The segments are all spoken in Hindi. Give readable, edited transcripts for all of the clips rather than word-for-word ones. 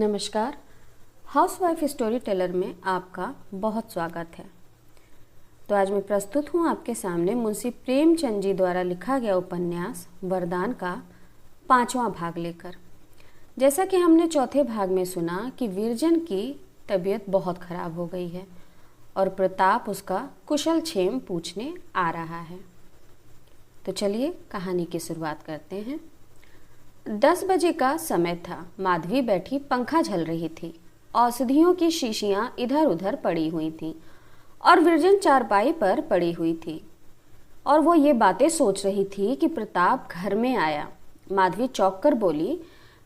नमस्कार। हाउसवाइफ स्टोरी टेलर में आपका बहुत स्वागत है। तो आज मैं प्रस्तुत हूँ आपके सामने मुंशी प्रेमचंद जी द्वारा लिखा गया उपन्यास वरदान का 5वां भाग लेकर। जैसा कि हमने चौथे भाग में सुना कि विरजन की तबीयत बहुत खराब हो गई है और प्रताप उसका कुशल क्षेम पूछने आ रहा है। तो चलिए कहानी की शुरुआत करते हैं। 10 बजे का समय था। माधवी बैठी पंखा झल रही थी। औषधियों की शीशियां इधर उधर पड़ी हुई थीं और विरजन चारपाई पर पड़ी हुई थी और वो ये बातें सोच रही थी कि प्रताप घर में आया। माधवी चौंक कर बोली,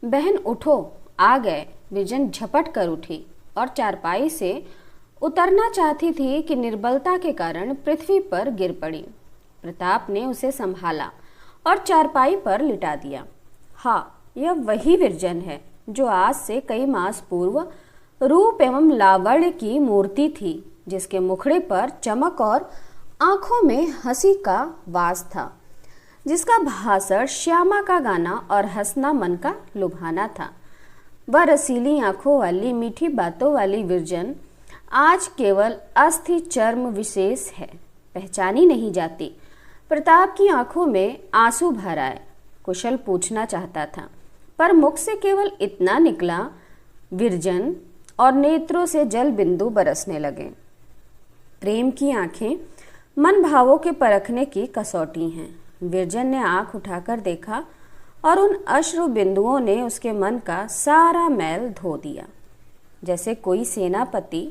बहन उठो, आ गए। विरजन झपट कर उठी और चारपाई से उतरना चाहती थी कि निर्बलता के कारण पृथ्वी पर गिर पड़ी। प्रताप ने उसे संभाला और चारपाई पर लिटा दिया। हाँ, यह वही विरजन है जो आज से कई मास पूर्व रूप एवं लावण्य की मूर्ति थी, जिसके मुखड़े पर चमक और आंखों में हंसी का वास था, जिसका भाषण श्यामा का गाना और हंसना मन का लुभाना था। वह रसीली आंखों वाली मीठी बातों वाली विरजन आज केवल अस्थि चर्म विशेष है, पहचानी नहीं जाती। प्रताप की आंखों में आंसू भर आए। कुशल पूछना चाहता था पर मुख से केवल इतना निकला, विरजन, और नेत्रों से जल बिंदु बरसने लगे। प्रेम की आंखें मन भावों के परखने की कसौटी हैं। विरजन ने आंख उठाकर देखा और उन अश्रु बिंदुओं ने उसके मन का सारा मैल धो दिया। जैसे कोई सेनापति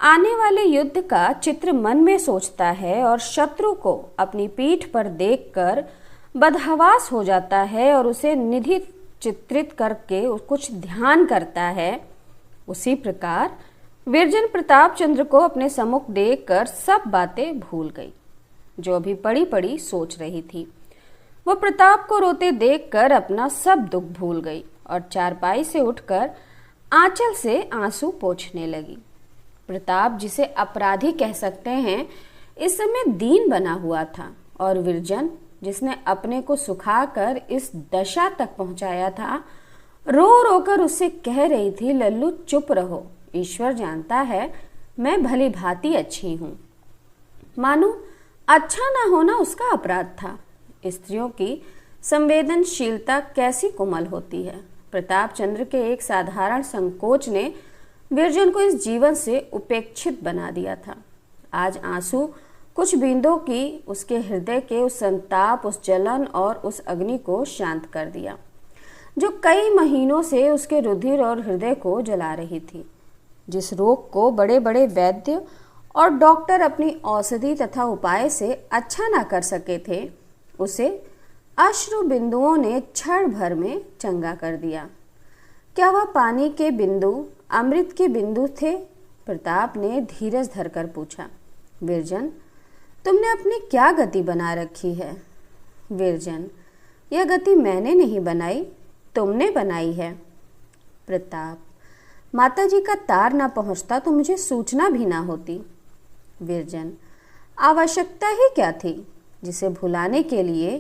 आने वाले युद्ध का चित्र मन में सोचता है और शत्रु को अपनी पीठ पर देखकर बदहवास हो जाता है और उसे निधि चित्रित करके कुछ ध्यान करता है, उसी प्रकार विरजन प्रताप चंद्र को अपने सम्मुख देखकर सब बातें भूल गई जो अभी पड़ी पड़ी सोच रही थी। वह प्रताप को रोते देखकर अपना सब दुख भूल गई और चारपाई से उठकर आंचल से आंसू पोंछने लगी। प्रताप, जिसे अपराधी कह सकते हैं, इस समय दीन बना हुआ था और विरजन, जिसने अपने को सुखाकर इस दशा तक पहुंचाया था, रो रो कर उससे कह रही थी, लल्लू चुप रहो, ईश्वर जानता है मैं भली भांति अच्छी हूं। मानो अच्छा ना होना उसका अपराध था। स्त्रियों की संवेदनशीलता कैसी कोमल होती है। प्रताप चंद्र के एक साधारण संकोच ने विरजन को इस जीवन से उपेक्षित बना दिया था। आज आंसू कुछ बूंदों की उसके हृदय के उस संताप, उस जलन और उस अग्नि को शांत कर दिया जो कई महीनों से उसके रुधिर और हृदय को जला रही थी। जिस रोग को बड़े बड़े वैद्य और डॉक्टर अपनी औषधि तथा उपाय से अच्छा ना कर सके थे, उसे अश्रु बिंदुओं ने क्षण भर में चंगा कर दिया। क्या वह पानी के बिंदु अमृत के बिंदु थे? प्रताप ने धीरज धरकर पूछा। विरजन, तुमने अपनी क्या गति बना रखी है? विरजन, यह गति मैंने नहीं बनाई, तुमने बनाई है। प्रताप, माताजी का तार ना पहुंचता तो मुझे सूचना भी ना होती। विरजन, आवश्यकता ही क्या थी? जिसे भुलाने के लिए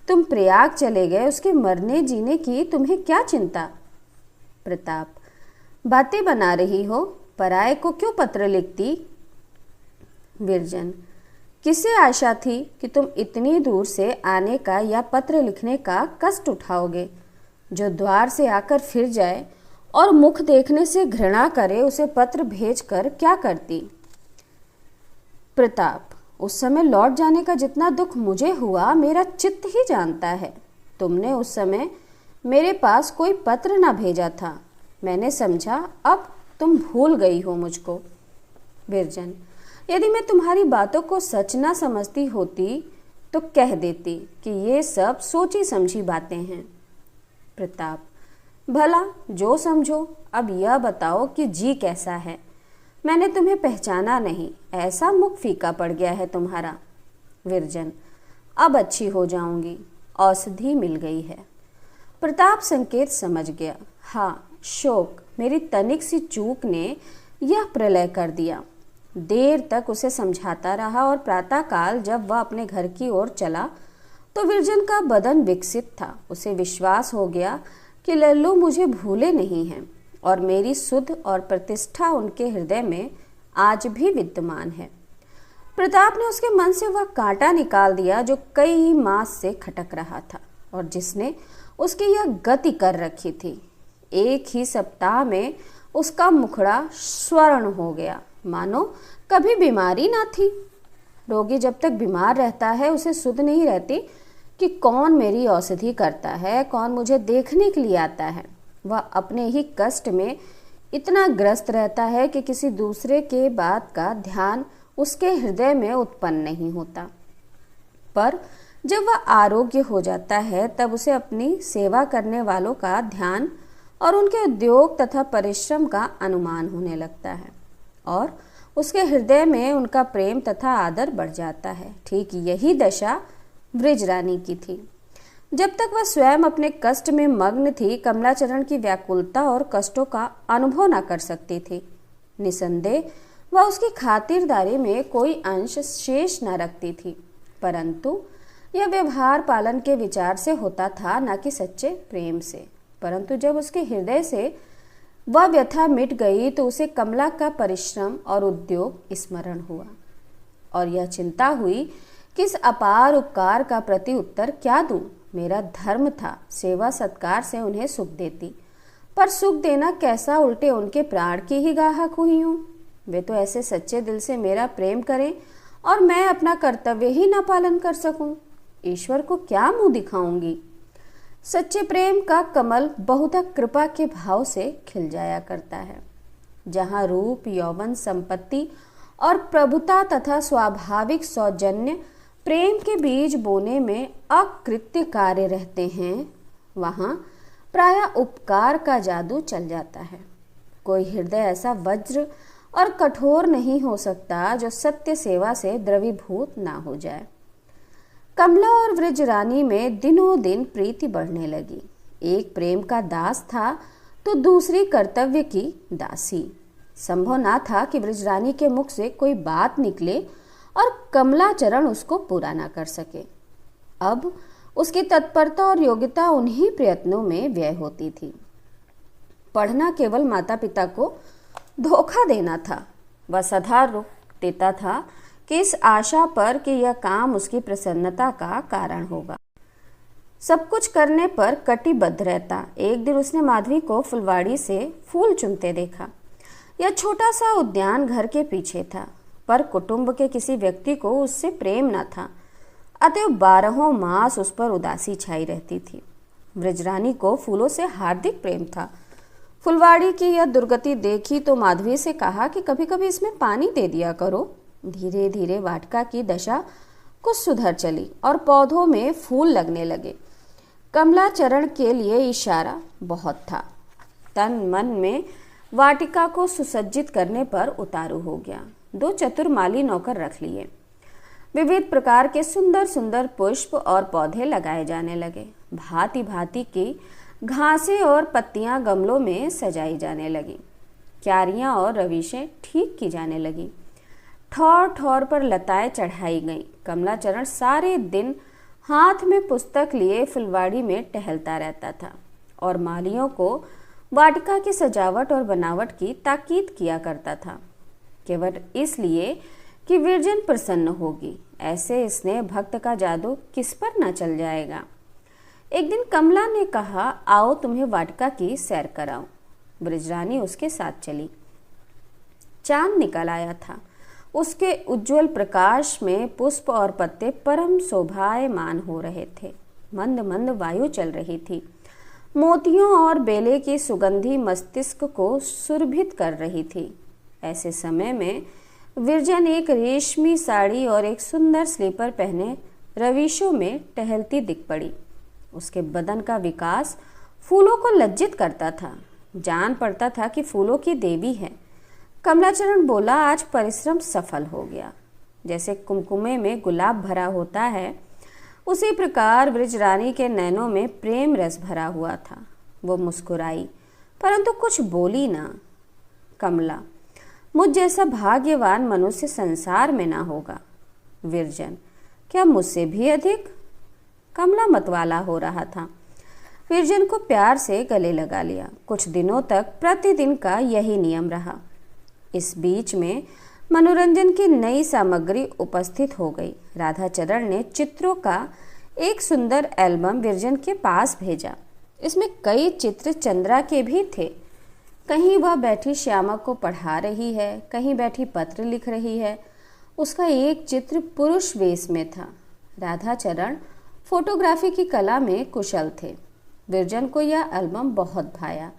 तुम प्रयाग चले गए, उसके मरने जीने की तुम्हें क्या चिंता? प्रताप, बातें बना रही हो, पराये को क्यों पत्र लिखती? विरजन, किसे आशा थी कि तुम इतनी दूर से आने का या पत्र लिखने का कष्ट उठाओगे? जो द्वार से आकर फिर जाए और मुख देखने से घृणा करे, उसे पत्र भेजकर क्या करती? प्रताप, उस समय लौट जाने का जितना दुख मुझे हुआ, मेरा चित्त ही जानता है। तुमने उस समय मेरे पास कोई पत्र ना भेजा था। मैंने समझा अब तुम भूल गई हो मुझको। विरजन, यदि मैं तुम्हारी बातों को सच ना समझती होती तो कह देती कि ये सब सोची समझी बातें हैं। प्रताप, भला जो समझो। अब यह बताओ कि जी कैसा है? मैंने तुम्हें पहचाना नहीं, ऐसा मुख फीका पड़ गया है तुम्हारा। विरजन, अब अच्छी हो जाऊंगी, औषधि मिल गई है। प्रताप संकेत समझ गया। हाँ, शोक, मेरी तनिक सी चूक ने यह प्रलय कर दिया। देर तक उसे समझाता रहा और प्रातःकाल जब वह अपने घर की ओर चला तो विरजन का बदन विकसित था। उसे विश्वास हो गया कि लल्लू मुझे भूले नहीं हैं और मेरी सुध और प्रतिष्ठा उनके हृदय में आज भी विद्यमान है। प्रताप ने उसके मन से वह कांटा निकाल दिया जो कई मास से खटक रहा था और जिसने उसकी यह गति कर रखी थी। एक ही सप्ताह में उसका मुखड़ा स्वर्ण हो गया, मानो कभी बीमारी ना थी। रोगी जब तक बीमार रहता है उसे सुध नहीं रहती कि कौन मेरी औषधि करता है, कौन मुझे देखने के लिए आता है। वह अपने ही कष्ट में इतना ग्रस्त रहता है कि किसी दूसरे के बात का ध्यान उसके हृदय में उत्पन्न नहीं होता। पर जब वह आरोग्य हो जाता है तब उसे अपनी सेवा करने वालों का ध्यान और उनके उद्योग तथा परिश्रम का अनुमान होने लगता है और उसके हृदय में उनका प्रेम तथा आदर बढ़ जाता है। ठीक यही दशा ब्रिजरानी की थी। जब तक वह स्वयं अपने कष्ट में मग्न थी, कमलाचरण की व्याकुलता और कष्टों का अनुभव न कर सकती थी। निसंदेह वह उसकी खातिरदारी में कोई अंश शेष न रखती थी, परंतु यह व्यवहार पालन के विचार से होता था, न कि सच्चे प्रेम से। परंतु जब उसके हृदय से वह व्यथा मिट गई तो उसे कमला का परिश्रम और उद्योग स्मरण हुआ और यह चिंता हुई कि इस अपार उपकार का प्रति उत्तर क्या दूं। मेरा धर्म था सेवा सत्कार से उन्हें सुख देती, पर सुख देना कैसा, उल्टे उनके प्राण की ही गाहक हुई हूँ। वे तो ऐसे सच्चे दिल से मेरा प्रेम करें और मैं अपना कर्तव्य ही न पालन कर सकूं। ईश्वर को क्या मुंह दिखाऊंगी। सच्चे प्रेम का कमल बहुधा कृपा के भाव से खिल जाया करता है। जहाँ रूप, यौवन, संपत्ति और प्रभुता तथा स्वाभाविक सौजन्य प्रेम के बीज बोने में अकृत्य कार्य रहते हैं, वहाँ प्रायः उपकार का जादू चल जाता है। कोई हृदय ऐसा वज्र और कठोर नहीं हो सकता जो सत्य सेवा से द्रवीभूत ना हो जाए। कमला और ब्रिजरानी में दिनों दिन प्रीति बढ़ने लगी। एक प्रेम का दास था तो दूसरी कर्तव्य की दासी। संभव ना था कि ब्रिजरानी के मुख से कोई बात निकले और कमलाचरण उसको पूरा ना कर सके। अब उसकी तत्परता और योग्यता उन्हीं प्रयत्नों में व्यय होती थी। पढ़ना केवल माता पिता को धोखा देना था। वह सदा रुक देता था कि इस आशा पर कि यह काम उसकी प्रसन्नता का कारण होगा। सब कुछ करने पर कटिबद्ध रहता। एक दिन उसने माधवी को फुलवाड़ी से फूल चुनते देखा। यह छोटा सा उद्यान घर के पीछे था, पर कुटुंब के किसी व्यक्ति को उससे प्रेम न था, अतएव 12 मास उस पर उदासी छाई रहती थी। ब्रिजरानी को फूलों से हार्दिक प्रेम था। फुलवाड़ी की यह दुर्गति देखी तो माधवी से कहा कि कभी कभी इसमें पानी दे दिया करो। धीरे धीरे वाटिका की दशा कुछ सुधर चली और पौधों में फूल लगने लगे। कमलाचरण के लिए इशारा बहुत था। तन मन में वाटिका को सुसज्जित करने पर उतारू हो गया। 2 चतुर माली नौकर रख लिए। विविध प्रकार के सुंदर सुंदर पुष्प और पौधे लगाए जाने लगे। भांति भांति की घासें और पत्तियां गमलों में सजाई जाने लगी। क्यारियां और रवीशें ठीक की जाने लगी। ठौर ठौर पर लताएं चढ़ाई गईं। कमलाचरण सारे दिन हाथ में पुस्तक लिए फुलवाड़ी में टहलता रहता था और मालियों को वाटिका की सजावट और बनावट की ताकीद किया करता था, केवल इसलिए कि विरजन प्रसन्न होगी। ऐसे स्नेह भक्त का जादू किस पर न चल जाएगा। एक दिन कमला ने कहा, आओ तुम्हें वाटिका की सैर कराऊं। ब्रिजरानी उसके साथ चली। चांद निकल आया था। उसके उज्जवल प्रकाश में पुष्प और पत्ते परम शोभायमान हो रहे थे। मंद मंद वायु चल रही थी। मोतियों और बेले की सुगंधी मस्तिष्क को सुरभित कर रही थी। ऐसे समय में विरजन एक रेशमी साड़ी और एक सुंदर स्लीपर पहने रवीशों में टहलती दिख पड़ी। उसके बदन का विकास फूलों को लज्जित करता था। जान पड़ता था कि फूलों की देवी है। कमलाचरण बोला, आज परिश्रम सफल हो गया। जैसे कुमकुमे में गुलाब भरा होता है, उसी प्रकार ब्रिजरानी के नैनों में प्रेम रस भरा हुआ था। वो मुस्कुराई, परंतु कुछ बोली ना। कमला, मुझ जैसा भाग्यवान मनुष्य संसार में ना होगा। विरजन, क्या मुझसे भी अधिक? कमला मतवाला हो रहा था। विरजन को प्यार से गले लगा लिया। कुछ दिनों तक प्रतिदिन का यही नियम रहा। इस बीच में मनोरंजन की नई सामग्री उपस्थित हो गई। राधाचरण ने चित्रों का एक सुंदर एल्बम विरजन के पास भेजा। इसमें कई चित्र चंद्रा के भी थे। कहीं वह बैठी श्यामा को पढ़ा रही है, कहीं बैठी पत्र लिख रही है। उसका एक चित्र पुरुष वेश में था। राधाचरण फोटोग्राफी की कला में कुशल थे। विरजन को यह एल्बम बहुत भाया।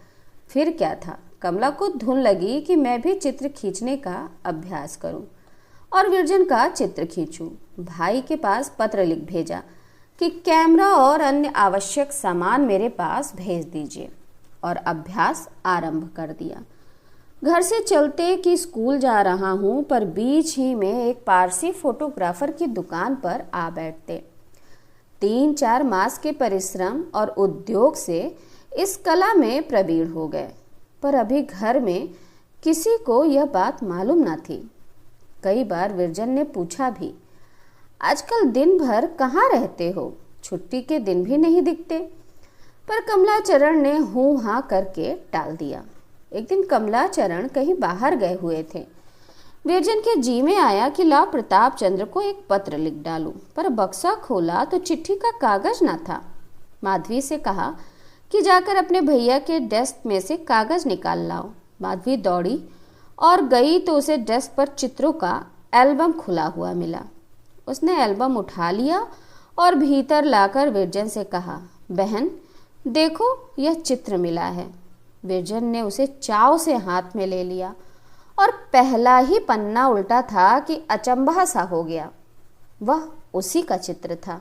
फिर क्या था, कमला को धुन लगी कि मैं भी चित्र खींचने का अभ्यास करूं और विरजन का चित्र खींचूं। भाई के पास पत्र लिख भेजा कि कैमरा और अन्य आवश्यक सामान मेरे पास भेज दीजिए और अभ्यास आरंभ कर दिया। घर से चलते कि स्कूल जा रहा हूं, पर बीच ही में एक पारसी फोटोग्राफर की दुकान पर आ बैठते। 3-4 मास के परिश्रम और उद्योग से इस कला में प्रवीण हो गए, पर अभी घर में किसी को यह बात मालूम न थी। कई बार विरजन ने पूछा भी, आजकल दिन भर कहाँ रहते हो? छुट्टी के दिन भी नहीं दिखते। पर कमलाचरण ने हूँ हाँ करके टाल दिया। एक दिन कमलाचरण कहीं बाहर गए हुए थे। विरजन के जी में आया कि लाओ प्रताप चंद्र को एक पत्र लिख डालूं, पर बक्सा खोला तो चिट्ठी का कागज न था। माधवी से कहा कि जाकर अपने भैया के डेस्क में से कागज निकाल लाओ। माधवी दौड़ी और गई तो उसे डेस्क पर चित्रों का एल्बम खुला हुआ मिला। उसने एल्बम उठा लिया और भीतर लाकर विरजन से कहा, बहन देखो यह चित्र मिला है। विरजन ने उसे चाव से हाथ में ले लिया और पहला ही पन्ना उल्टा था कि अचंभा सा हो गया। वह उसी का चित्र था।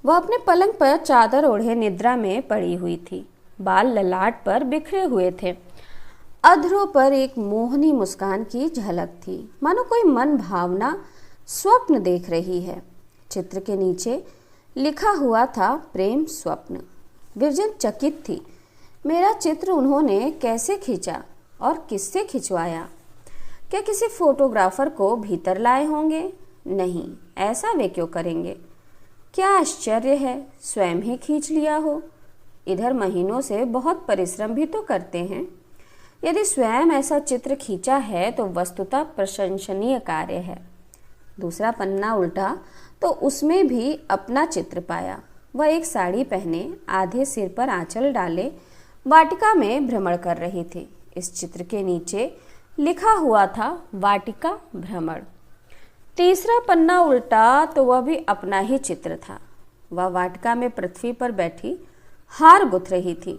वह अपने पलंग पर चादर ओढ़े निद्रा में पड़ी हुई थी। बाल ललाट पर बिखरे हुए थे। अधरों पर एक मोहनी मुस्कान की झलक थी, मानो कोई मन भावना स्वप्न देख रही है। चित्र के नीचे लिखा हुआ था प्रेम स्वप्न। विरजन चकित थी। मेरा चित्र उन्होंने कैसे खींचा और किससे खिंचवाया? क्या किसी फोटोग्राफर को भीतर लाए होंगे? नहीं, ऐसा वे क्यों करेंगे? क्या आश्चर्य है, स्वयं ही खींच लिया हो। इधर महीनों से बहुत परिश्रम भी तो करते हैं। यदि स्वयं ऐसा चित्र खींचा है तो वस्तुतः प्रशंसनीय कार्य है। दूसरा पन्ना उल्टा तो उसमें भी अपना चित्र पाया। वह एक साड़ी पहने, आधे सिर पर आंचल डाले, वाटिका में भ्रमण कर रही थी। इस चित्र के नीचे लिखा हुआ था वाटिका भ्रमण। तीसरा पन्ना उल्टा तो वह भी अपना ही चित्र था। वह वाटिका में पृथ्वी पर बैठी हार गुथ रही थी।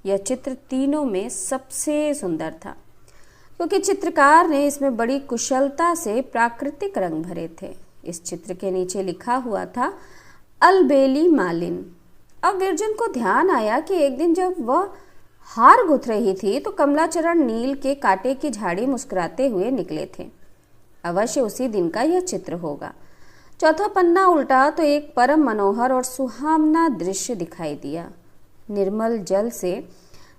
यह चित्र तीनों में सबसे सुंदर था, क्योंकि चित्रकार ने इसमें बड़ी कुशलता से प्राकृतिक रंग भरे थे। इस चित्र के नीचे लिखा हुआ था अलबेली मालिन। अब विरजन को ध्यान आया कि एक दिन जब वह हार गुथ रही थी तो कमलाचरण नील के कांटे की झाड़ी मुस्कुराते हुए निकले थे। अवश्य उसी दिन का यह चित्र होगा। चौथा पन्ना उल्टा तो एक परम मनोहर और सुहावना दृश्य दिखाई दिया। निर्मल जल से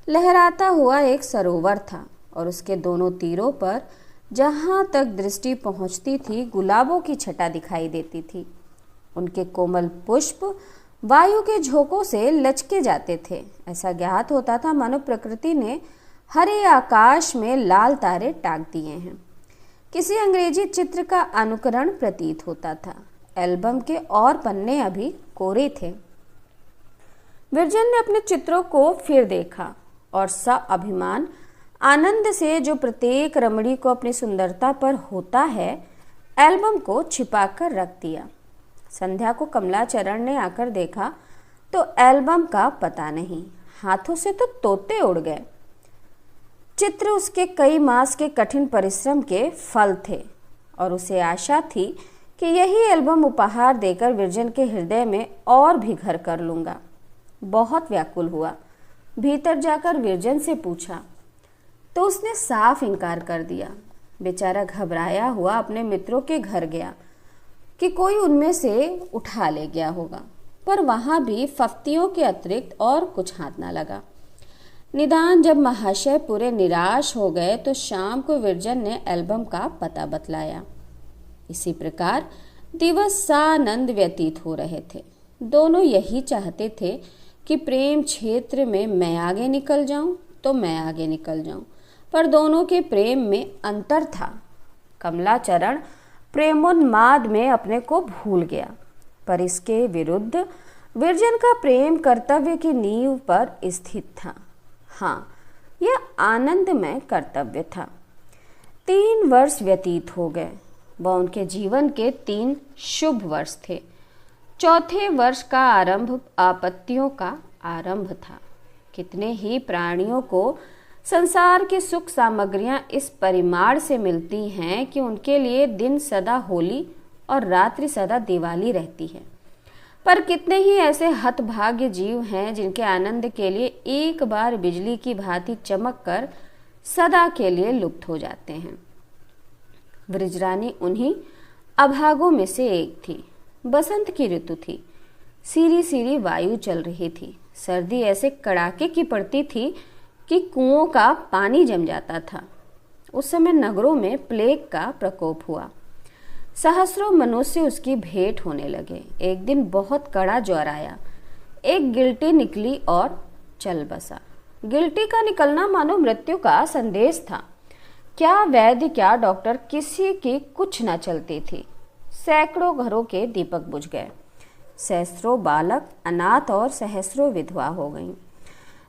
लहराता हुआ एक सरोवर था और उसके दोनों तीरों पर जहां तक दृष्टि पहुंचती थी गुलाबों की छटा दिखाई देती थी। उनके कोमल पुष्प वायु के झोंकों से लचके जाते थे। ऐसा ज्ञात होता था मानो प्रकृति ने हरे आकाश में लाल तारे टाक दिए हैं। किसी अंग्रेजी चित्र का अनुकरण प्रतीत होता था। एल्बम के और पन्ने अभी कोरे थे। विरजन ने अपने चित्रों को फिर देखा और अभिमान आनंद से, जो प्रत्येक रमणी को अपनी सुंदरता पर होता है, एल्बम को छिपाकर रख दिया। संध्या को कमलाचरण ने आकर देखा तो एल्बम का पता नहीं। हाथों से तो तोते उड़ गए। चित्र उसके कई मास के कठिन परिश्रम के फल थे और उसे आशा थी कि यही एल्बम उपहार देकर विरजन के हृदय में और भी घर कर लूँगा। बहुत व्याकुल हुआ। भीतर जाकर विरजन से पूछा तो उसने साफ इनकार कर दिया। बेचारा घबराया हुआ अपने मित्रों के घर गया कि कोई उनमें से उठा ले गया होगा, पर वहां भी फफ्तियों के अतिरिक्त और कुछ हाथ ना लगा। निदान जब महाशय पूरे निराश हो गए तो शाम को विरजन ने एल्बम का पता बतलाया। इसी प्रकार दिवस सानंद व्यतीत हो रहे थे। दोनों यही चाहते थे कि प्रेम क्षेत्र में मैं आगे निकल जाऊं तो मैं आगे निकल जाऊं, पर दोनों के प्रेम में अंतर था। कमलाचरण प्रेमोन्माद में अपने को भूल गया, पर इसके विरुद्ध विरजन का प्रेम कर्तव्य की नींव पर स्थित था। हाँ, यह आनंदमय कर्तव्य था। 3 वर्ष व्यतीत हो गए। वह उनके जीवन के 3 शुभ वर्ष थे। चौथे वर्ष का आरंभ आपत्तियों का आरंभ था। कितने ही प्राणियों को संसार की सुख सामग्रियां इस परिमाण से मिलती हैं कि उनके लिए दिन सदा होली और रात्रि सदा दिवाली रहती है, पर कितने ही ऐसे हतभाग्य जीव हैं जिनके आनंद के लिए एक बार बिजली की भांति चमक कर सदा के लिए लुप्त हो जाते हैं। ब्रजरानी उन्हीं अभागों में से एक थी। बसंत की ऋतु थी। सीरी सीरी वायु चल रही थी। सर्दी ऐसे कड़ाके की पड़ती थी कि कुओं का पानी जम जाता था। उस समय नगरों में प्लेग का प्रकोप हुआ। सहस्रों मनुष्य उसकी भेंट होने लगे। एक दिन बहुत कड़ा ज्वर आया। एक गिल्टी निकली और चल बसा। गिल्टी का निकलना मानो मृत्यु का संदेश था। क्या वैद्य क्या डॉक्टर, किसी की कुछ न चलती थी। सैकड़ों घरों के दीपक बुझ गए। सहस्रों बालक अनाथ और सहस्रों विधवा हो गईं।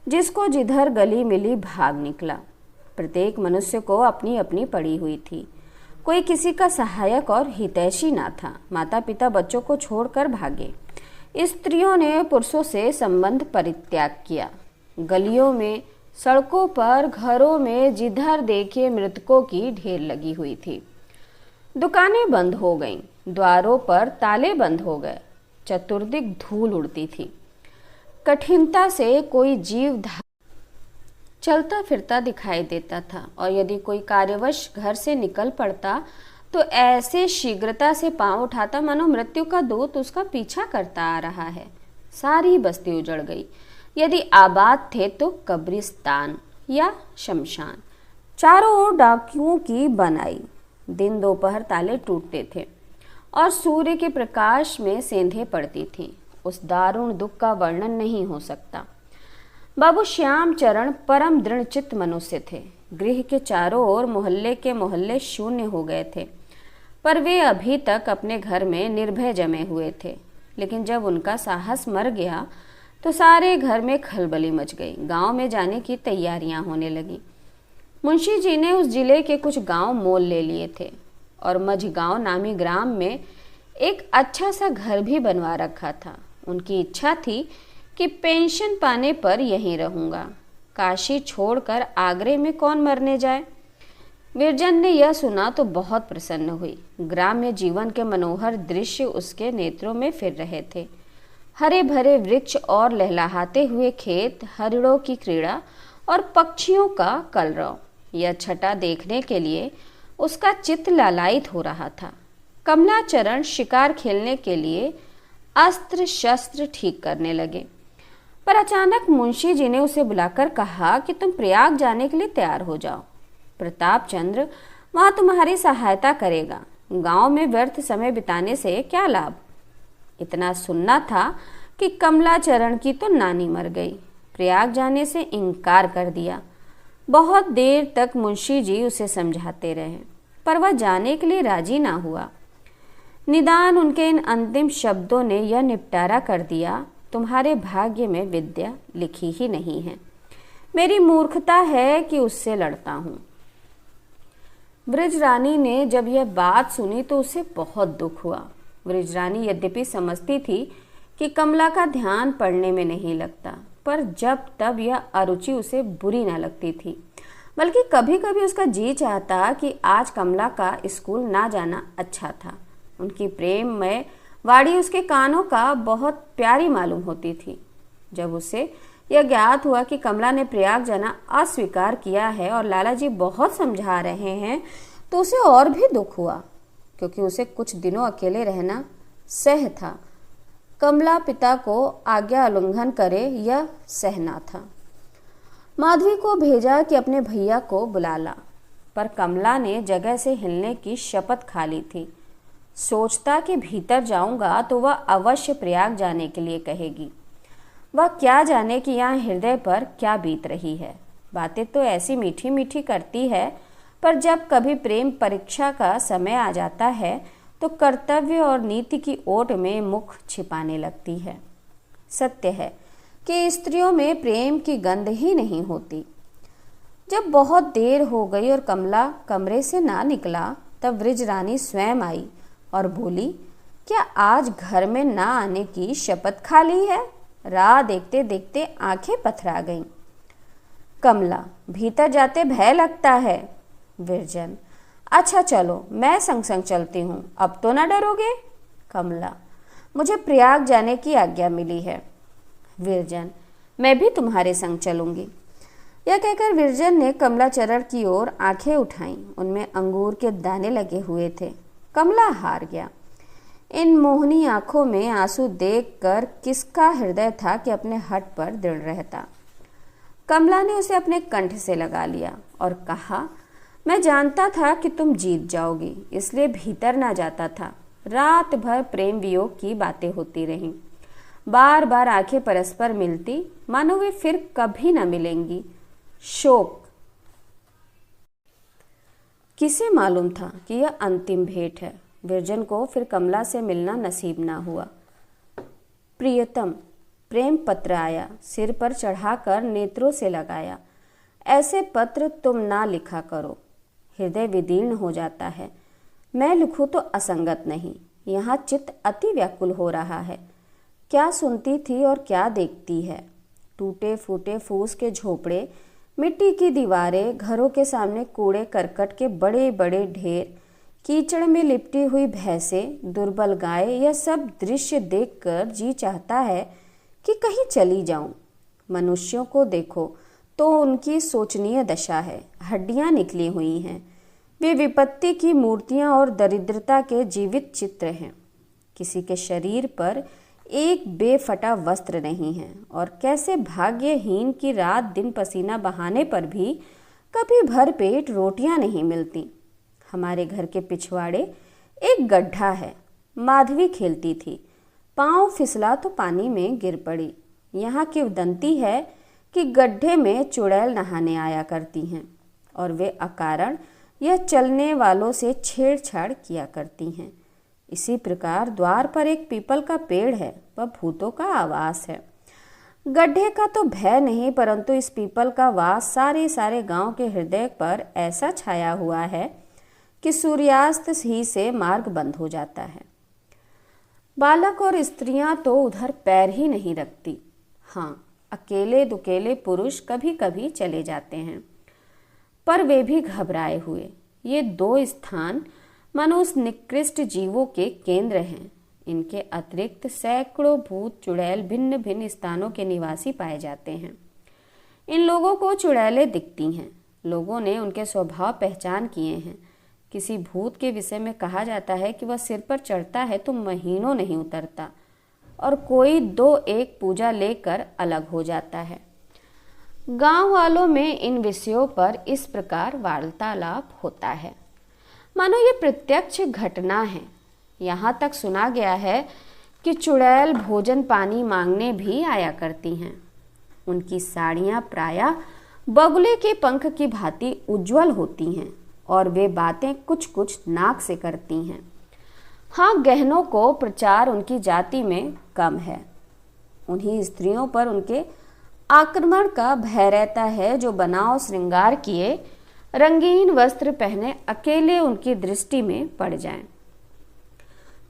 जिसको जिधर गली मिली भाग निकला। प्रत्येक मनुष्य को अपनी अपनी पड़ी हुई थी। कोई किसी का सहायक और हितैषी ना था। माता पिता बच्चों को छोड़कर भागे। स्त्रियों ने पुरुषों से संबंध परित्याग किया। गलियों में, सड़कों पर, घरों में जिधर देखिए मृतकों की ढेर लगी हुई थी। दुकानें बंद हो गईं। द्वारों पर ताले बंद हो गए। चतुर्दिक धूल उड़ती थी। कठिनता से कोई जीव चलता फिरता दिखाई देता था, और यदि कोई कार्यवश घर से निकल पड़ता तो ऐसे शीघ्रता से पांव उठाता मानो मृत्यु का दूत उसका पीछा करता आ रहा है। सारी बस्ती उजड़ गई। यदि आबाद थे तो कब्रिस्तान या शमशान। चारों ओर डाकुओं की बनाई। दिन दोपहर ताले टूटते थे और सूर्य के प्रकाश में सेंधें पड़ती थीं। उस दारुण दुख का वर्णन नहीं हो सकता। बाबू श्याम चरण परम दृढ़चित्त मनुष्य थे। गृह के चारों ओर मोहल्ले के मोहल्ले शून्य हो गए थे, पर वे अभी तक अपने घर में निर्भय जमे हुए थे। लेकिन जब उनका साहस मर गया तो सारे घर में खलबली मच गई। गांव में जाने की तैयारियां होने लगी। मुंशी जी ने उस जिले के कुछ गांव मोल ले लिए थे और मझगांव नामी ग्राम में एक अच्छा सा घर भी बनवा रखा था। उनकी इच्छा थी कि पेंशन पाने पर यहीं रहूंगा। काशी छोड़कर आगरे में कौन मरने जाए। विरजन ने यह सुना तो बहुत प्रसन्न हुई। ग्राम्य जीवन के मनोहर दृश्य उसके नेत्रों में फिर रहे थे। हरे भरे वृक्ष और लहलहाते हुए खेत, हरिणों की क्रीड़ा और पक्षियों का कलरव, यह छटा देखने के लिए उसका चित्त लालायित हो रहा था। कमलाचरण शिकार खेलने के लिए अस्त्र शस्त्र ठीक करने लगे, पर अचानक मुंशी जी ने उसे बुलाकर कहा कि तुम प्रयाग जाने के लिए तैयार हो जाओ। प्रताप चंद्र वहां तुम्हारी सहायता करेगा। गांव में व्यर्थ समय बिताने से क्या लाभ। इतना सुनना था कि कमलाचरण की तो नानी मर गई। प्रयाग जाने से इनकार कर दिया। बहुत देर तक मुंशी जी उसे समझाते रहे, पर वह जाने के लिए राजी ना हुआ। निदान उनके इन अंतिम शब्दों ने यह निपटारा कर दिया, तुम्हारे भाग्य में विद्या लिखी ही नहीं है। मेरी मूर्खता है कि उससे लड़ता हूँ। ब्रजरानी ने जब यह बात सुनी तो उसे बहुत दुख हुआ। ब्रजरानी यद्यपि समझती थी कि कमला का ध्यान पढ़ने में नहीं लगता, पर जब तब यह अरुचि उसे बुरी न लगती थी, बल्कि कभी कभी उसका जी चाहता कि आज कमला का स्कूल ना जाना अच्छा था। उनकी प्रेम में वाणी उसके कानों का बहुत प्यारी मालूम होती थी। जब उसे यह ज्ञात हुआ कि कमला ने प्रयाग जाना अस्वीकार किया है और लाला जी बहुत समझा रहे हैं, तो उसे और भी दुख हुआ, क्योंकि उसे कुछ दिनों अकेले रहना सह था। कमला पिता को आज्ञा उल्लंघन करे यह सहना था। माधवी को भेजा कि अपने भैया को बुला ला, पर कमला ने जगह से हिलने की शपथ खा ली थी। सोचता कि भीतर जाऊंगा तो वह अवश्य प्रयाग जाने के लिए कहेगी। वह क्या जाने कि यहाँ हृदय पर क्या बीत रही है। बातें तो ऐसी मीठी मीठी करती है, पर जब कभी प्रेम परीक्षा का समय आ जाता है तो कर्तव्य और नीति की ओट में मुख छिपाने लगती है। सत्य है कि स्त्रियों में प्रेम की गंध ही नहीं होती। जब बहुत देर हो गई और कमला कमरे से ना निकला, तब वृजरानी स्वयं आई और बोली, क्या आज घर में ना आने की शपथ खा ली है? राह देखते देखते आंखें पथरा गईं। कमला, भीतर जाते भय लगता है। विरजन, अच्छा चलो, मैं संग संग चलती हूँ, अब तो ना डरोगे? कमला, मुझे प्रयाग जाने की आज्ञा मिली है। विरजन, मैं भी तुम्हारे संग चलूंगी। यह कहकर विरजन ने कमला चरण की ओर आंखें उठाईं। उनमें अंगूर के दाने लगे हुए थे। कमला हार गया। इन मोहनी आंखों में आंसू देखकर किसका हृदय था कि अपने हठ पर दृढ़ रहता। कमला ने उसे अपने कंठ से लगा लिया और कहा, मैं जानता था कि तुम जीत जाओगी, इसलिए भीतर ना जाता था। रात भर प्रेम वियोग की बातें होती रहीं। बार बार आंखें परस्पर मिलती, मानो वे फिर कभी न मिलेंगी। शोक। किसे मालूम था कि यह अंतिम भेंट है। विरजन को फिर कमला से मिलना नसीब ना हुआ। प्रियतम, प्रेम पत्र आया, सिर पर चढ़ाकर नेत्रों से लगाया। ऐसे पत्र तुम ना लिखा करो, हृदय विदीर्ण हो जाता है। मैं लिखूं तो असंगत नहीं। यहाँ चित्त अति व्याकुल हो रहा है। क्या सुनती थी और क्या देखती है। टूटे फूटे फूस के झोपड़े, मिट्टी की दीवारें, घरों के सामने कूड़े करकट के बड़े बड़े ढेर, कीचड़ में लिपटी हुई भैंसें, दुर्बल गाय, यह सब दृश्य देखकर जी चाहता है कि कहीं चली जाऊं। मनुष्यों को देखो तो उनकी शोचनीय दशा है। हड्डियां निकली हुई हैं। वे विपत्ति की मूर्तियां और दरिद्रता के जीवित चित्र हैं। किसी के शरीर पर एक बेफटा वस्त्र नहीं है और कैसे भाग्यहीन की रात दिन पसीना बहाने पर भी कभी भर पेट रोटियां नहीं मिलती। हमारे घर के पिछवाड़े एक गड्ढा है। माधवी खेलती थी, पांव फिसला तो पानी में गिर पड़ी। यहाँ की उदंती है कि गड्ढे में चुड़ैल नहाने आया करती हैं और वे अकारण यह चलने वालों से छेड़छाड़ किया करती हैं। इसी प्रकार द्वार पर एक पीपल का पेड़ है, वह भूतों का आवास है। गड्ढे का तो भय नहीं, परंतु इस पीपल का वास सारे गांव के हृदय पर ऐसा छाया हुआ है कि सूर्यास्त ही से मार्ग बंद हो जाता है। बालक और स्त्रियां तो उधर पैर ही नहीं रखती। हाँ, अकेले दुकेले पुरुष कभी कभी चले जाते हैं, पर वे भी घबराए हुए। ये दो स्थान मानो उस निकृष्ट जीवों के केंद्र हैं। इनके अतिरिक्त सैकड़ों भूत चुड़ैल भिन्न भिन्न स्थानों के निवासी पाए जाते हैं। इन लोगों को चुड़ैलें दिखती हैं। लोगों ने उनके स्वभाव पहचान किए हैं। किसी भूत के विषय में कहा जाता है कि वह सिर पर चढ़ता है तो महीनों नहीं उतरता और कोई 2-1 पूजा लेकर अलग हो जाता है। गांव वालों में इन विषयों पर इस प्रकार वार्तालाप होता है मानो ये प्रत्यक्ष घटना है। यहाँ तक सुना गया है कि चुड़ैल भोजन पानी मांगने भी आया करती हैं। उनकी साड़ियाँ प्रायः बगुले के पंख की भांति उज्जवल होती हैं और वे बातें कुछ कुछ नाक से करती हैं। हाँ, गहनों को प्रचार उनकी जाति में कम है। उन्हीं स्त्रियों पर उनके आक्रमण का भय रहता है जो बनाव श्रृंगार किए, रंगीन वस्त्र पहने अकेले उनकी दृष्टि में पड़ जाएं।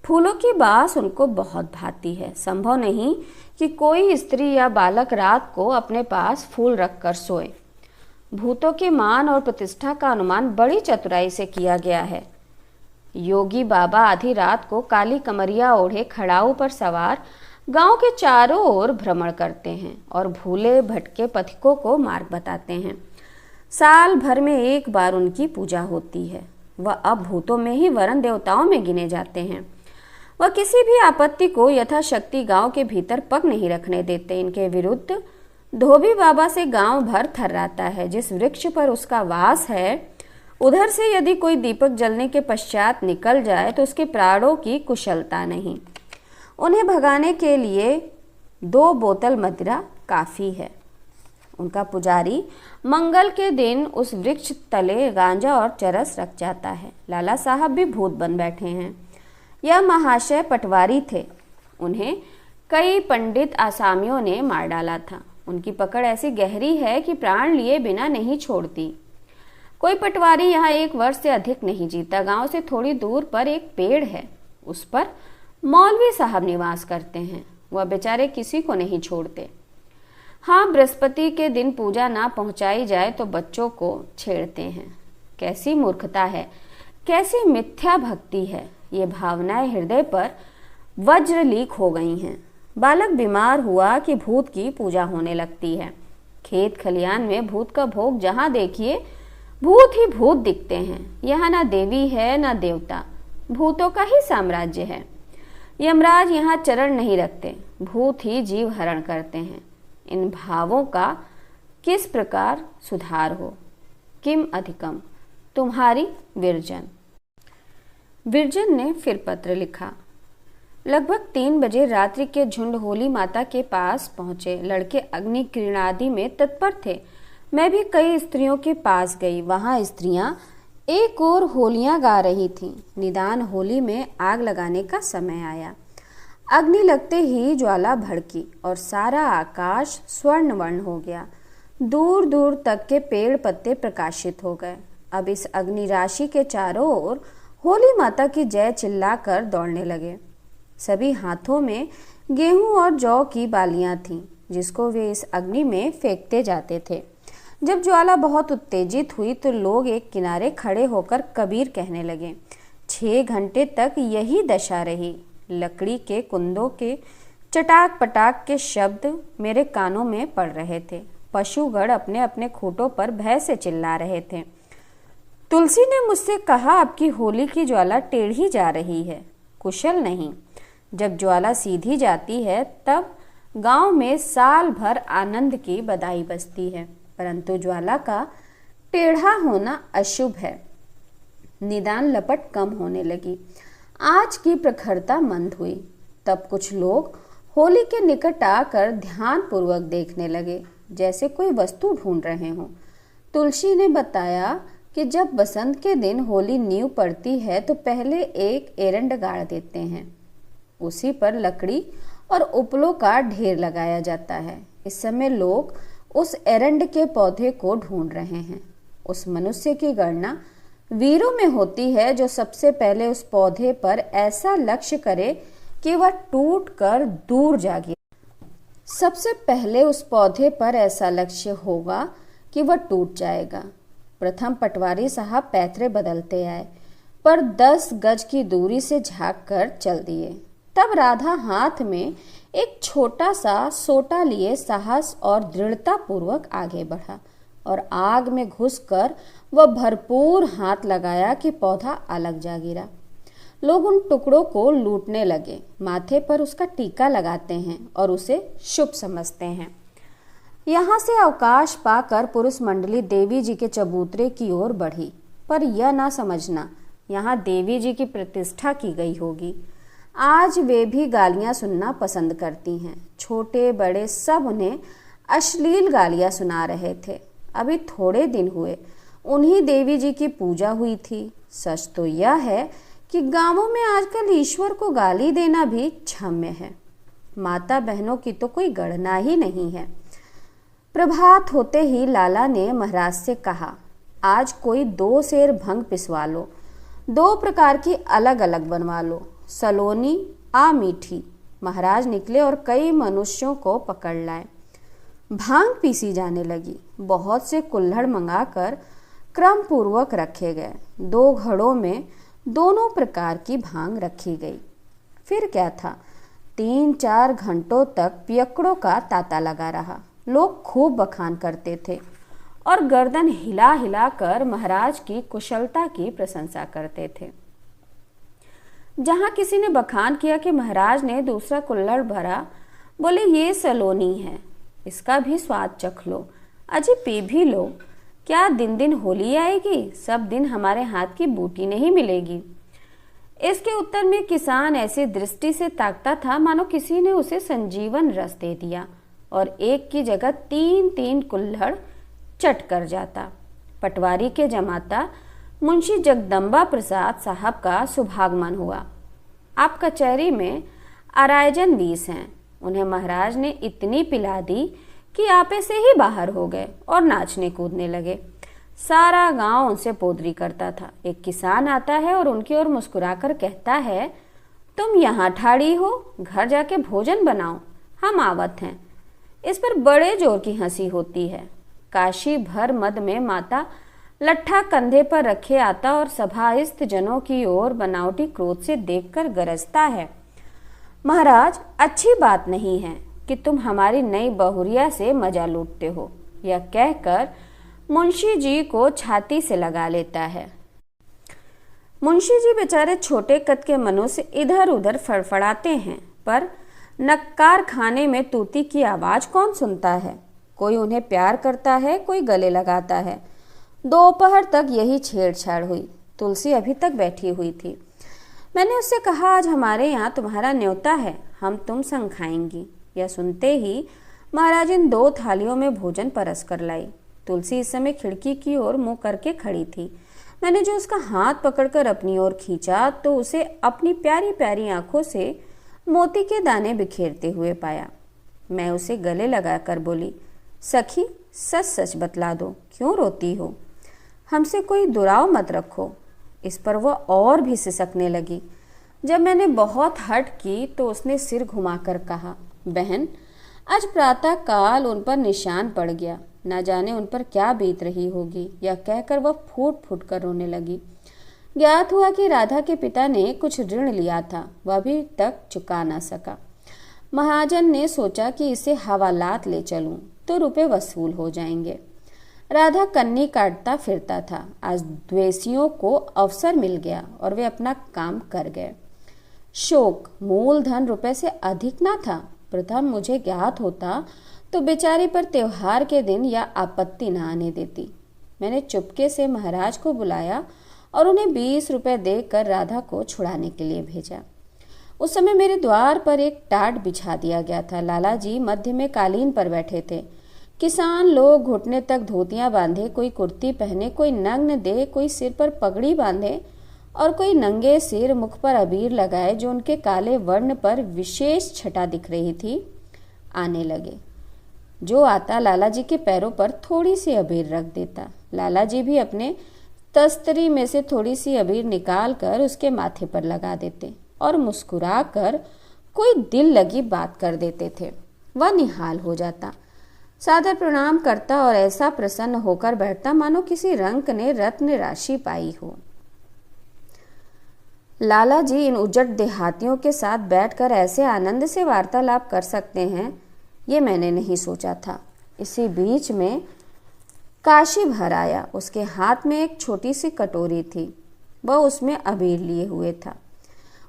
फूलों की बास उनको बहुत भाती है। संभव नहीं कि कोई स्त्री या बालक रात को अपने पास फूल रखकर सोए। भूतों के मान और प्रतिष्ठा का अनुमान बड़ी चतुराई से किया गया है। योगी बाबा आधी रात को काली कमरिया ओढ़े खड़ाऊ पर सवार गांव के चारों ओर भ्रमण करते हैं और भूले भटके पथिकों को मार्ग बताते हैं। साल भर में एक बार उनकी पूजा होती है। वह अब भूतों में ही वरन देवताओं में गिने जाते हैं। वह किसी भी आपत्ति को यथाशक्ति गांव के भीतर पग नहीं रखने देते। इनके विरुद्ध धोबी बाबा से गांव भर थर्राता है। जिस वृक्ष पर उसका वास है उधर से यदि कोई दीपक जलने के पश्चात निकल जाए तो उसके प्राणों की कुशलता नहीं। उन्हें भगाने के लिए 2 बोतल मदिरा काफ़ी है। उनका पुजारी मंगल के दिन उस वृक्ष तले गांजा और चरस रख जाता है। लाला साहब भी भूत बन बैठे हैं। यह महाशय पटवारी थे। उन्हें कई पंडित आसामियों ने मार डाला था। उनकी पकड़ ऐसी गहरी है कि प्राण लिए बिना नहीं छोड़ती। कोई पटवारी यहाँ 1 वर्ष से अधिक नहीं जीता। गांव से थोड़ी दूर पर एक पेड़ है, उस पर मौलवी साहब निवास करते हैं। वह बेचारे किसी को नहीं छोड़ते। हाँ, बृहस्पति के दिन पूजा ना पहुंचाई जाए तो बच्चों को छेड़ते हैं। कैसी मूर्खता है, कैसी मिथ्या भक्ति है। ये भावनाएं हृदय पर वज्र लीक हो गई हैं। बालक बीमार हुआ कि भूत की पूजा होने लगती है। खेत खलियान में भूत का भोग जहाँ देखिए भूत ही भूत दिखते हैं। यहाँ ना देवी है ना देवता, भूतों का ही साम्राज्य है। यमराज यहाँ चरण नहीं रखते, भूत ही जीव हरण करते हैं। इन भावों का किस प्रकार सुधार हो? किम अधिकम, तुम्हारी विरजन। विरजन ने फिर पत्र लिखा। लगभग 3 बजे रात्रि के झुंड होली माता के पास पहुंचे। लड़के अग्नि किरणादि में तत्पर थे। मैं भी कई स्त्रियों के पास गई। वहां स्त्रियां एक और होलियां गा रही थीं। निदान होली में आग लगाने का समय आया। अग्नि लगते ही ज्वाला भड़की और सारा आकाश स्वर्णवर्ण हो गया। दूर दूर तक के पेड़ पत्ते प्रकाशित हो गए। अब इस अग्नि राशि के चारों ओर होली माता की जय चिल्लाकर दौड़ने लगे। सभी हाथों में गेहूं और जौ की बालियां थीं, जिसको वे इस अग्नि में फेंकते जाते थे। जब ज्वाला बहुत उत्तेजित हुई तो लोग एक किनारे खड़े होकर कबीर कहने लगे। 6 घंटे तक यही दशा रही। लकड़ी के कुंदों के चटाक पटाक के शब्द मेरे कानों में पड़ रहे थे। पशुगण अपने अपने खूंटों पर भय से चिल्ला रहे थे। तुलसी ने मुझसे कहा, अब की होली की ज्वाला टेढ़ी जा रही है। कुशल नहीं। जब ज्वाला सीधी जाती है तब गांव में साल भर आनंद की बधाई बजती है, परंतु ज्वाला का टेढ़ा होना अशुभ है। निदान लपट कम होने लगी। आज की प्रखरता मंद हुई। तब कुछ लोग होली के निकट आकर ध्यान पूर्वक देखने लगे, जैसे कोई वस्तु ढूंढ रहे हों। तुलसी ने बताया कि जब बसंत के दिन होली नींव पड़ती है तो पहले एक एरंड गाड़ देते हैं। उसी पर लकड़ी और उपलों का ढेर लगाया जाता है। इस समय लोग उस एरंड के पौधे को ढूंढ रहे हैं। उस मनुष्य की गणना वीरों में होती है जो सबसे पहले उस पौधे पर ऐसा लक्ष्य करे कि वह टूट कर दूर जा गिरे। सबसे पहले उस पौधे पर ऐसा लक्ष्य होगा कि वह टूट जाएगा। प्रथम पटवारी साहब पैतरे बदलते आए, पर 10 गज की दूरी से झांक कर चल दिए। तब राधा हाथ में एक छोटा सा सोटा लिए साहस और दृढ़ता पूर्वक आगे बढ़ा और आग में घुसकर वह भरपूर हाथ लगाया कि पौधा अलग जा गिरा। लोग उन टुकड़ों को लूटने लगे, माथे पर उसका टीका लगाते हैं और उसे शुभ समझते हैं। यहाँ से अवकाश पाकर पुरुष मंडली देवी जी के चबूतरे की ओर बढ़ी, पर यह ना समझना यहाँ देवी जी की प्रतिष्ठा की गई होगी। आज वे भी गालियाँ सुनना पसंद करती हैं। छोटे बड़े सब उन्हें अश्लील गालियाँ सुना रहे थे। अभी थोड़े दिन हुए उन्हीं देवी जी की पूजा हुई थी। सच तो यह है कि गांवों में आजकल ईश्वर को गाली देना भी क्षम्य है। माता बहनों की तो कोई गणना ही नहीं है। प्रभात होते ही लाला ने महाराज से कहा, आज कोई 2 सेर भंग पिसवा लो, 2 प्रकार की अलग अलग बनवा लो, सलोनी आ मीठी। महाराज निकले और कई मनुष्यों को पकड़ लाए। भांग पीसी जाने लगी। बहुत से कुल्हड़ मंगाकर क्रम पूर्वक रखे गए। 2 घड़ों में दोनों प्रकार की भांग रखी गई। फिर क्या था, 3-4 घंटों तक पियकड़ों का तांता लगा रहा। लोग खूब बखान करते थे और गर्दन हिला हिला कर महाराज की कुशलता की प्रशंसा करते थे। जहां किसी ने बखान किया कि महाराज ने दूसरा कुल्हड़ भरा, बोले ये सलोनी है, इसका भी स्वाद चख लो, अजी पी भी लो। क्या दिन दिन होली आएगी, सब दिन हमारे हाथ की बूटी नहीं मिलेगी। इसके उत्तर में किसान ऐसी दृष्टि से ताकता था मानो किसी ने उसे संजीवन रस दे दिया और एक की जगह 3-3 कुल्हड़ चट कर जाता। पटवारी के जमाता मुंशी जगदम्बा प्रसाद साहब का सुभागमन हुआ। आप कचहरी में अरायजन 20 हैं। उन्हें महाराज ने इतनी पिला दी कि आपे से ही बाहर हो गए और नाचने कूदने लगे। सारा गांव उनसे पोदरी करता था। एक किसान आता है और उनकी ओर मुस्कुराकर कहता है, तुम यहाँ ठाड़ी हो, घर जाके भोजन बनाओ, हम आवत हैं। इस पर बड़े जोर की हंसी होती है। काशी भर मद में माता लट्ठा कंधे पर रखे आता और सभास्थ जनों की ओर बनावटी क्रोध से देखकर गरजता है, महाराज अच्छी बात नहीं है कि तुम हमारी नई बहुरिया से मजा लूटते हो। यह कहकर मुंशी जी को छाती से लगा लेता है। मुंशी जी बेचारे छोटे कद के मनुष्य इधर उधर फड़फड़ाते हैं, पर नक्कार खाने में तूती की आवाज कौन सुनता है। कोई उन्हें प्यार करता है, कोई गले लगाता है। दोपहर तक यही छेड़छाड़ हुई। तुलसी अभी तक बैठी हुई थी। मैंने उससे कहा, आज हमारे यहाँ तुम्हारा न्योता है, हम तुम संग खाएंगी। यह सुनते ही महाराजिन 2 थालियों में भोजन परस कर लाई। तुलसी इस समय खिड़की की ओर मुंह करके खड़ी थी। मैंने जो उसका हाथ पकड़कर अपनी ओर खींचा तो उसे अपनी प्यारी प्यारी आंखों से मोती के दाने बिखेरते हुए पाया। मैं उसे गले लगाकर बोली, सखी सच सच बतला दो, क्यों रोती हो? हमसे कोई दुराव मत रखो। इस पर वह और भी सिसकने लगी। जब मैंने बहुत हट की तो उसने सिर घुमाकर कहा, बहन आज प्रातः काल उन पर निशान पड़ गया, न जाने उन पर क्या बीत रही होगी। यह कहकर वह फूट फूट कर रोने लगी। ज्ञात हुआ कि राधा के पिता ने कुछ ऋण लिया था, वह अभी तक चुका ना सका। महाजन ने सोचा कि इसे हवालात ले चलूं तो रुपए वसूल हो जाएंगे। राधा कन्नी काटता फिरता था। आज द्वेषियों को अवसर मिल गया और वे अपना काम कर गए। शोक मूलधन रुपए से अधिक ना था। प्रथम मुझे ज्ञात होता तो बेचारी पर त्योहार के दिन या आपत्ति न आने देती। मैंने चुपके से महाराज को बुलाया और उन्हें 20 रुपए देकर राधा को छुड़ाने के लिए भेजा। उस समय मेरे द्वार पर एक टाट बिछा दिया गया था। लाला जी मध्य में कालीन पर बैठे थे। किसान लोग घुटने तक धोतियां बांधे, कोई कुर्ती पहने, कोई नग्न दे, कोई सिर पर पगड़ी बांधे और कोई नंगे सिर मुख पर अबीर लगाए, जो उनके काले वर्ण पर विशेष छटा दिख रही थी, आने लगे। जो आता लाला जी के पैरों पर थोड़ी सी अबीर रख देता। लाला जी भी अपने तस्तरी में से थोड़ी सी अबीर निकाल कर उसके माथे पर लगा देते और मुस्कुरा कर कोई दिल लगी बात कर देते थे। वह निहाल हो जाता, सादर प्रणाम करता और ऐसा प्रसन्न होकर बैठता मानो किसी रंक ने रत्न राशि पाई हो। लाला जी इन उजट देहातियों के साथ बैठकर ऐसे आनंद से वार्तालाप कर सकते हैं, ये मैंने नहीं सोचा था। इसी बीच में काशी भर आया। उसके हाथ में एक छोटी सी कटोरी थी, वह उसमें अबीर लिए हुए था।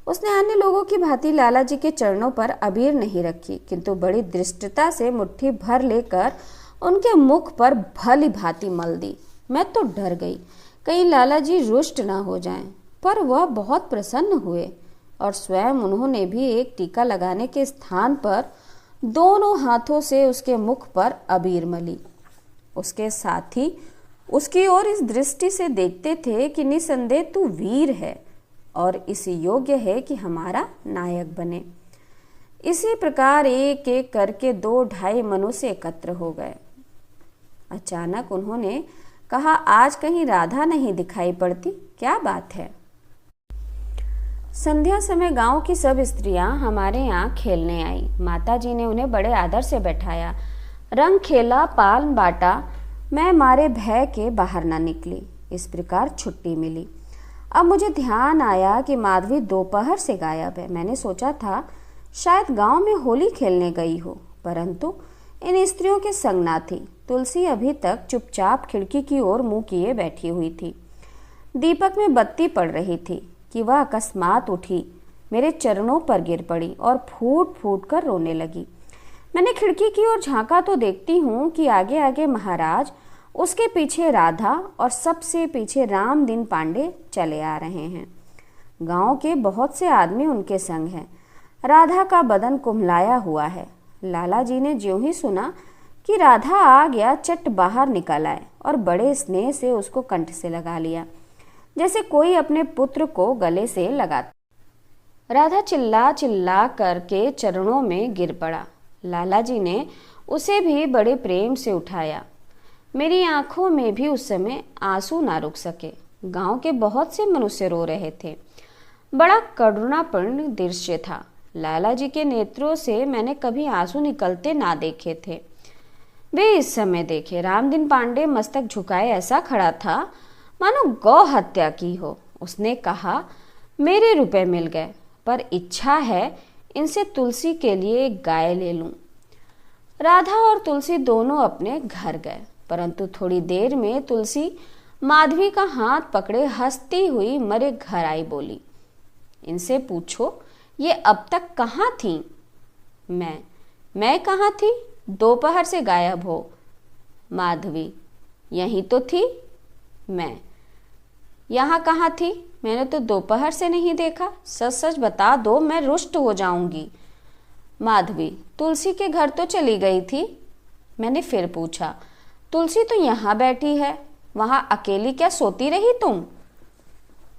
उसने अन्य लोगों की भांति लाला जी के चरणों पर अबीर नहीं रखी, किंतु बड़ी दृष्टता से मुट्ठी भर लेकर उनके मुख पर भली भांति मल दी। मैं तो डर गई, कहीं लाला जी रुष्ट ना हो जाएं, पर वह बहुत प्रसन्न हुए और स्वयं उन्होंने भी एक टीका लगाने के स्थान पर दोनों हाथों से उसके मुख पर अबीर मली। उसके साथी उसकी ओर इस दृष्टि से देखते थे कि निसंदेह तू वीर है और इस योग्य है कि हमारा नायक बने। इसी प्रकार एक एक करके 2-2.5 मनुष्य एकत्र हो गए। अचानक उन्होंने कहा, आज कहीं राधा नहीं दिखाई पड़ती, क्या बात है? संध्या समय गांव की सब स्त्रियां हमारे यहाँ खेलने आई। माताजी ने उन्हें बड़े आदर से बैठाया, रंग खेला, पान बांटा। मैं मारे भय के बाहर ना निकली। इस प्रकार छुट्टी मिली। अब मुझे ध्यान आया कि माधवी दोपहर से गायब है। मैंने सोचा था शायद गांव में होली खेलने गई हो, परंतु इन स्त्रियों के संग ना थी। तुलसी अभी तक चुपचाप खिड़की की ओर मुंह किए बैठी हुई थी। दीपक में बत्ती पड़ रही थी कि वह अकस्मात उठी, मेरे चरणों पर गिर पड़ी और फूट फूट कर रोने लगी। मैंने खिड़की की ओर झांका तो देखती हूँ कि आगे आगे महाराज, उसके पीछे राधा और सबसे पीछे रामदीन पांडे चले आ रहे हैं। गांव के बहुत से आदमी उनके संग हैं। राधा का बदन कुम्हलाया हुआ है। लाला जी ने ज्यों ही सुना कि राधा आ गया, चट बाहर निकल आए और बड़े स्नेह से उसको कंठ से लगा लिया, जैसे कोई अपने पुत्र को गले से लगाता। राधा चिल्ला चिल्ला करके चरणों में गिर पड़ा। लाला जी ने उसे भी बड़े प्रेम से उठाया। मेरी आंखों में भी उस समय आंसू ना रुक सके। गांव के बहुत से मनुष्य रो रहे थे। बड़ा करुणापूर्ण दृश्य था। लाला जी के नेत्रों से मैंने कभी आंसू निकलते ना देखे थे। वे इस समय देखे। रामदीन पांडे मस्तक झुकाए ऐसा खड़ा था मानो गौ हत्या की हो। उसने कहा, मेरे रुपए मिल गए, पर इच्छा है इनसे तुलसी के लिए एक गाय ले लूं। राधा और तुलसी दोनों अपने घर गए, परंतु थोड़ी देर में तुलसी माधवी का हाथ पकड़े हंसती हुई मरे घर आई। बोली, इनसे पूछो ये अब तक कहाँ थी? मैं कहाँ थी? दोपहर से गायब हो। माधवी, यहीं तो थी। मैं, यहाँ कहाँ थी? मैंने तो दोपहर से नहीं देखा। सच सच बता दो, मैं रुष्ट हो जाऊंगी। माधवी, तुलसी के घर तो चली गई थी। मैंने फिर पूछा, तुलसी तो यहाँ बैठी है, वहाँ अकेली क्या सोती रही तुम?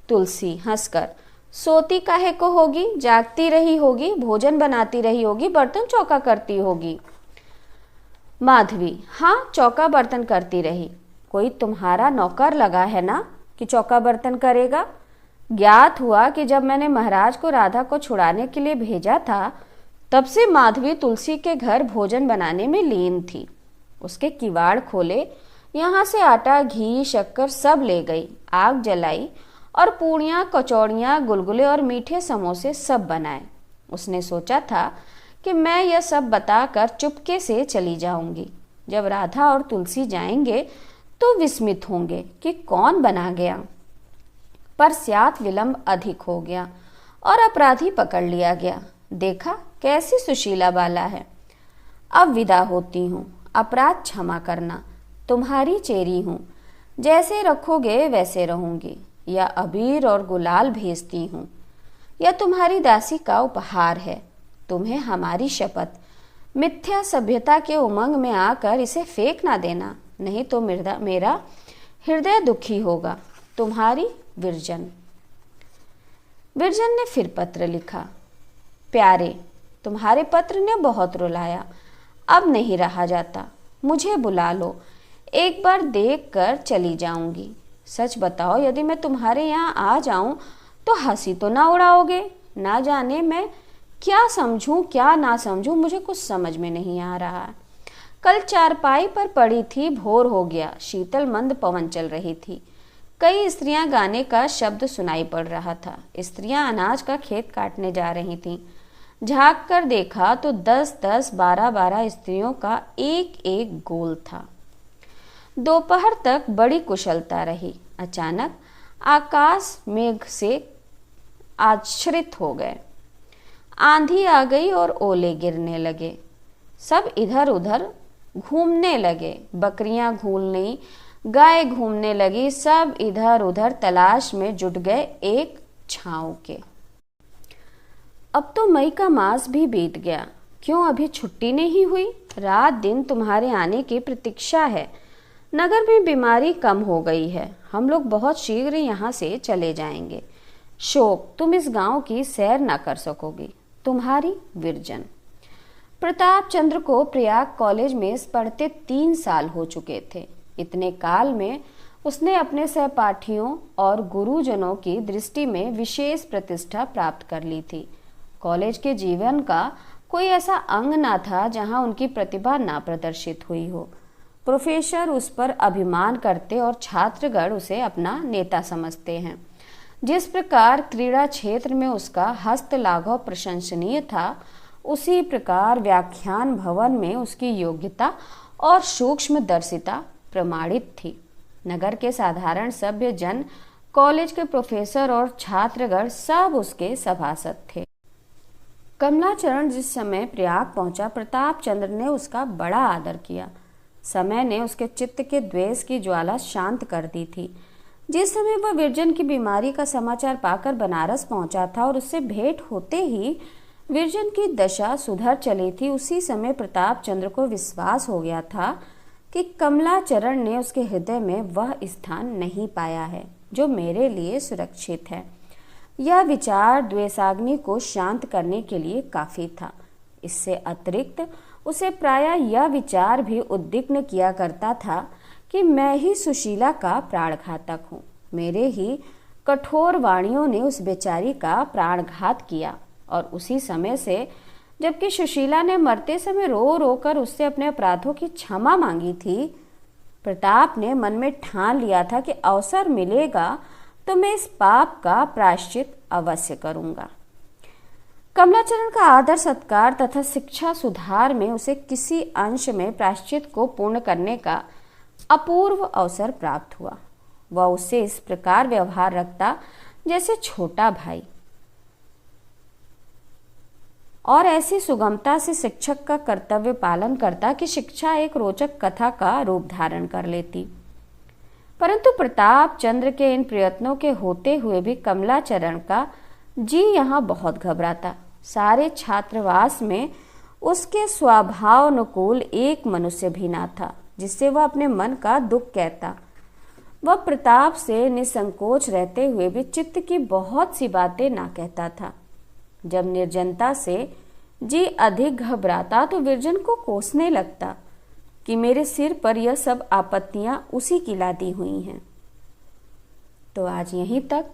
तुलसी हंसकर, सोती काहे को होगी, जागती रही होगी, भोजन बनाती रही होगी, बर्तन चौका करती होगी। माधवी, हाँ, चौका बर्तन करती रही। कोई तुम्हारा नौकर लगा है ना कि चौका बर्तन करेगा? ज्ञात हुआ कि जब मैंने महाराज को राधा को छुड़ाने के लिए भेजा था, तब से माधवी तुलसी के घर भोजन बनाने में लीन थी। उसके किवाड़ खोले, यहाँ से आटा, घी, शक्कर सब ले गई, आग जलाई और पूड़ियाँ, कचौड़ियाँ, गुलगुले और मीठे समोसे सब बनाए। उसने सोचा था कि मैं यह सब बताकर चुपके से चली जाऊंगी। जब राधा और तुलसी जाएंगे तो विस्मित होंगे कि कौन बना गया। पर स्यात विलंब अधिक हो गया और अपराधी पकड़ लिया गया। देखा कैसी सुशीला बाला है। अब विदा होती हूँ, अपराध क्षमा करना, तुम्हारी चेरी हूँ, जैसे रखोगे वैसे रहूंगी। या अबीर और गुलाल भेजती हूँ, यह तुम्हारी दासी का उपहार है। तुम्हें हमारी शपथ, मिथ्या सभ्यता के उमंग में आकर इसे फेंक ना देना, नहीं तो मेरा हृदय दुखी होगा। तुम्हारी विरजन। विरजन ने फिर पत्र लिखा, प्यारे, तुम्हारे पत्र ने बहुत रुलाया, अब नहीं रहा जाता, मुझे बुला लो, एक बार देख कर चली जाऊंगी। सच बताओ, यदि मैं तुम्हारे यहाँ आ जाऊं तो हंसी तो ना उड़ाओगे? ना जाने मैं क्या समझूं क्या ना समझूं, मुझे कुछ समझ में नहीं आ रहा। कल चारपाई पर पड़ी थी, भोर हो गया, शीतल मंद पवन चल रही थी। कई स्त्रियां गाने का शब्द सुनाई पड़ रहा था। स्त्रियां अनाज का खेत काटने जा रही थीं। झांक कर देखा तो 10-10, 12-12 स्त्रियों का एक एक गोल था। दोपहर तक बड़ी कुशलता रही। अचानक आकाश मेघ से आच्छ्रित हो गए। आंधी आ गई और ओले गिरने लगे। सब इधर उधर घूमने लगे। बकरियां घूमने, गाय घूमने लगी। सब इधर उधर तलाश में जुट गए एक छांव के। अब तो मई का मास भी बीत गया, क्यों अभी छुट्टी नहीं हुई? रात दिन तुम्हारे आने की प्रतीक्षा है। नगर में बीमारी कम हो गई है, हम लोग बहुत शीघ्र यहाँ से चले जाएंगे। शोक, तुम इस गांव की सैर न कर सकोगी। तुम्हारी विरजन। प्रताप चंद्र को प्रयाग कॉलेज में पढ़ते 3 साल हो चुके थे। इतने काल में उसने अपने सहपाठियों और गुरुजनों की दृष्टि में विशेष प्रतिष्ठा प्राप्त कर ली थी। कॉलेज के जीवन का कोई ऐसा अंग ना था जहां उनकी प्रतिभा ना प्रदर्शित हुई हो। प्रोफेसर उस पर अभिमान करते और छात्रगण उसे अपना नेता समझते हैं। जिस प्रकार क्रीड़ा क्षेत्र में उसका हस्तलाघव प्रशंसनीय था, उसी प्रकार व्याख्यान भवन में उसकी योग्यता और सूक्ष्मदर्शिता प्रमाणित थी। नगर के साधारण सभ्य जन, कॉलेज के प्रोफेसर और छात्रगण सब उसके सभासद थे। कमलाचरण जिस समय प्रयाग पहुंचा, प्रताप चंद्र ने उसका बड़ा आदर किया। समय ने उसके चित्त के द्वेष की ज्वाला शांत कर दी थी। जिस समय वह विरजन की बीमारी का समाचार पाकर बनारस पहुंचा था और उससे भेंट होते ही विरजन की दशा सुधर चली थी, उसी समय प्रताप चंद्र को विश्वास हो गया था कि कमलाचरण ने उसके हृदय में वह स्थान नहीं पाया है जो मेरे लिए सुरक्षित है। यह विचार द्वेषाग्नि को शांत करने के लिए काफी था। इससे अतिरिक्त उसे प्रायः यह विचार भी उद्विग्न किया करता था कि मैं ही सुशीला का प्राणघातक हूँ। मेरे ही कठोर वाणियों ने उस बेचारी का प्राणघात किया। और उसी समय से, जबकि सुशीला ने मरते समय रो रो कर उससे अपने अपराधों की क्षमा मांगी थी, प्रताप ने मन में ठान लिया था कि अवसर मिलेगा तो मैं इस पाप का प्रायश्चित अवश्य करूंगा। कमलाचरण का आदर सत्कार तथा शिक्षा सुधार में उसे किसी अंश में प्रायश्चित को पूर्ण करने का अपूर्व अवसर प्राप्त हुआ। वह उससे इस प्रकार व्यवहार रखता जैसे छोटा भाई, और ऐसी सुगमता से शिक्षक का कर्तव्य पालन करता कि शिक्षा एक रोचक कथा का रूप धारण कर लेती। परंतु प्रताप चंद्र के इन प्रयत्नों के होते हुए भी कमलाचरण का जी यहाँ बहुत घबराता। सारे छात्रावास में उसके स्वभावानुकूल एक मनुष्य भी ना था जिससे वह अपने मन का दुख कहता। वह प्रताप से निसंकोच रहते हुए भी चित्त की बहुत सी बातें ना कहता था। जब निर्जनता से जी अधिक घबराता तो विरजन को कोसने लगता कि मेरे सिर पर यह सब आपत्तियां उसी की लादी हुई हैं। तो आज यहीं तक।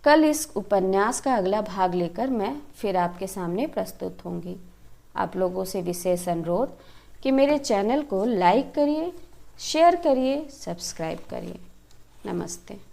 कल इस उपन्यास का अगला भाग लेकर मैं फिर आपके सामने प्रस्तुत होंगी। आप लोगों से विशेष अनुरोध कि मेरे चैनल को लाइक करिए, शेयर करिए, सब्सक्राइब करिए। नमस्ते।